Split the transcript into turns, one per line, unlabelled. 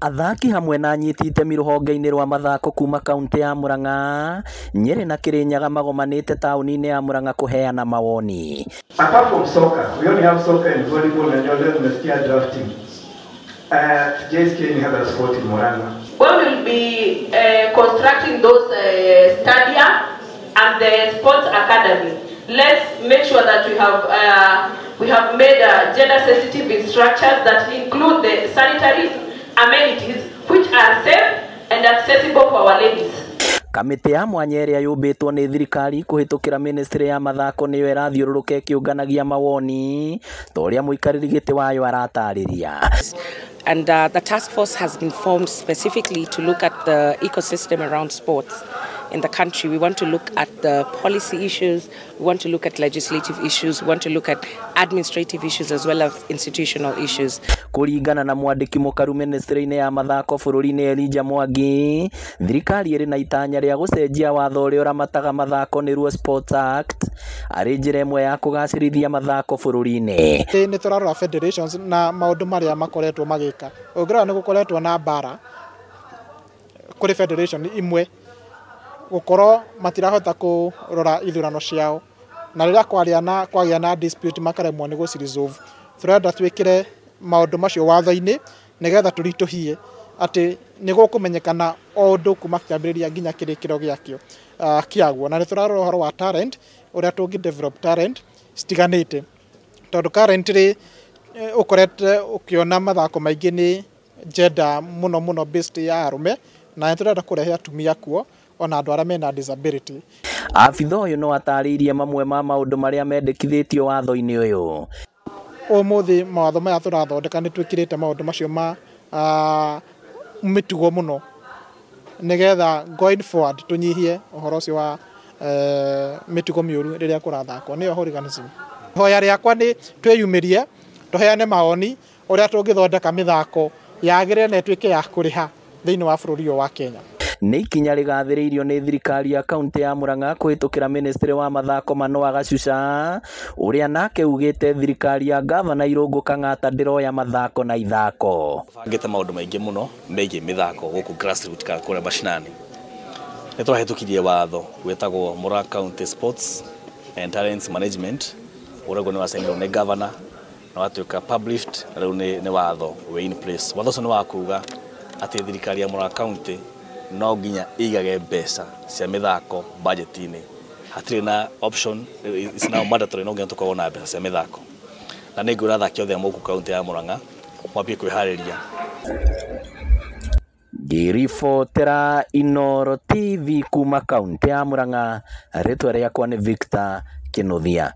Athaki hamwe na anyiti itemi ruhonge-inĩ rwa mathako kuma kaunti ya Murang'a, Nyeri na Kirinyaga magomanĩte taũni-inĩ ya Murang'a kũheana mawoni.
Apart from soccer, we only have soccer and volleyball and you're drafting. JSK has a sport in Murang'a.
We will be constructing those stadia and the sports academy. Let's make sure that we have made gender sensitive structures that include the sanitary amenities which are safe and accessible for our ladies.
Kamĩtĩ ya mwanya ĩrĩa yũmbĩtwo nĩ thirikari kũhĩtũkĩra ministry ya mathako nĩyo ĩrathiũrũrũka ĩkĩũnganagia mawoni ta ũrĩa mũikarĩri gĩtĩ wayo aratarĩria.
And the task force has been formed specifically to look at the ecosystem around sports in the country. We want to look at the policy issues, we want to look at legislative issues, we want to look at administrative issues as well as institutional issues.
Kũringana na mwandĩki mũkaru ministry-inĩ ya mathako bũrũri-inĩ Elijah Mwangi, thirikari ĩrĩ na itanya rĩa gũcenjia watho ũrĩa ũramataga mathako nĩruo Sports Act arĩ njĩra ĩmwe ya kũgacĩrithia mathako bũrũri-inĩ.
Nĩ tũrarora federations na maũndũ marĩa makoretwo magĩka. Ũngĩrora nĩ gũkoretwo na mbara kũrĩ federation imwe gũkorwo matirahota kũrora ithurano ciao na rĩrĩa kwagĩa na dispute makaremwo nĩ gũciresolve. Tũrenda twĩkĩre maũndũ macio watho-inĩ nĩgetha tũritũhie atĩ nĩ gũkũmenyekana o ũndũ kuma kĩambĩrĩria nginya kĩrĩkĩro gĩakĩo kĩaguo. Na nĩ tũrarora ũhoro wa talent ũrĩa tũngĩ develop talent citiganĩte tondũ currently ũkorete ũkĩona mathako maingĩ nĩ gender mũno based ya arũme na tũrenda kũrehe atumia kuo ona andũ arĩa mena disability.
Abitha ũyũ no atarĩirie mamwe ma maũndũ marĩa mendekithĩtio watho-inĩ ũyũ.
Ũmũthĩ mawatho maya tũrathondeka nĩ twĩkĩrĩte maũndũ macio ma mĩtugo mũno nĩgetha going forward tũnyihie ũhoro ũcio wa mĩtugo mĩũru rĩrĩa kũrathakwo nĩyo hooliganism. Hoya rĩakwa nĩ twĩyumĩrie tũheane mawoni ũrĩa tũngĩthondeka mĩthako yagĩrĩre na ĩtuĩke ya kũrĩha thĩinĩ wa bũrũri ũyũ wa Kenya.
Nĩ ikinya rĩgathĩrĩirio nĩ thirikari ya kaunti ya Murang'a kũhĩtũkĩra ministry wa mathako Manoa Gacuca ũrĩa nake ugĩte thirikari ya gavana Irũngũ Kang'ata ndĩroya mathako na ithako.
Bangĩte maũndũ maingĩ mũno megiĩ mĩthako gũkũ grassroots kana kũrĩa mashinani. Nĩ twahĩtũkirie watho wĩtagwo Murang'a County Sports and Talents Management ũrĩa nĩ wasainirwo nĩ gavana na watuĩka published na rĩu nĩ watho we in place. Watho ũcio nĩ wa kuuga atĩ thirikari ya Murang'a County no nginya igage mbeca cia mĩthako budget-inĩ. Hatirĩ na option, is now mandatory no nginya tũkorwo na mbeca cia mĩthako. Na nĩ ngwĩra athaki othe a gũkũ kaunti ya Murang'a mwambie kwĩharĩria.
Ngĩribotera Inooro TV kuma kaunti ya Murang'a, rĩtwa rĩakwa nĩ Victor Kĩnuthia.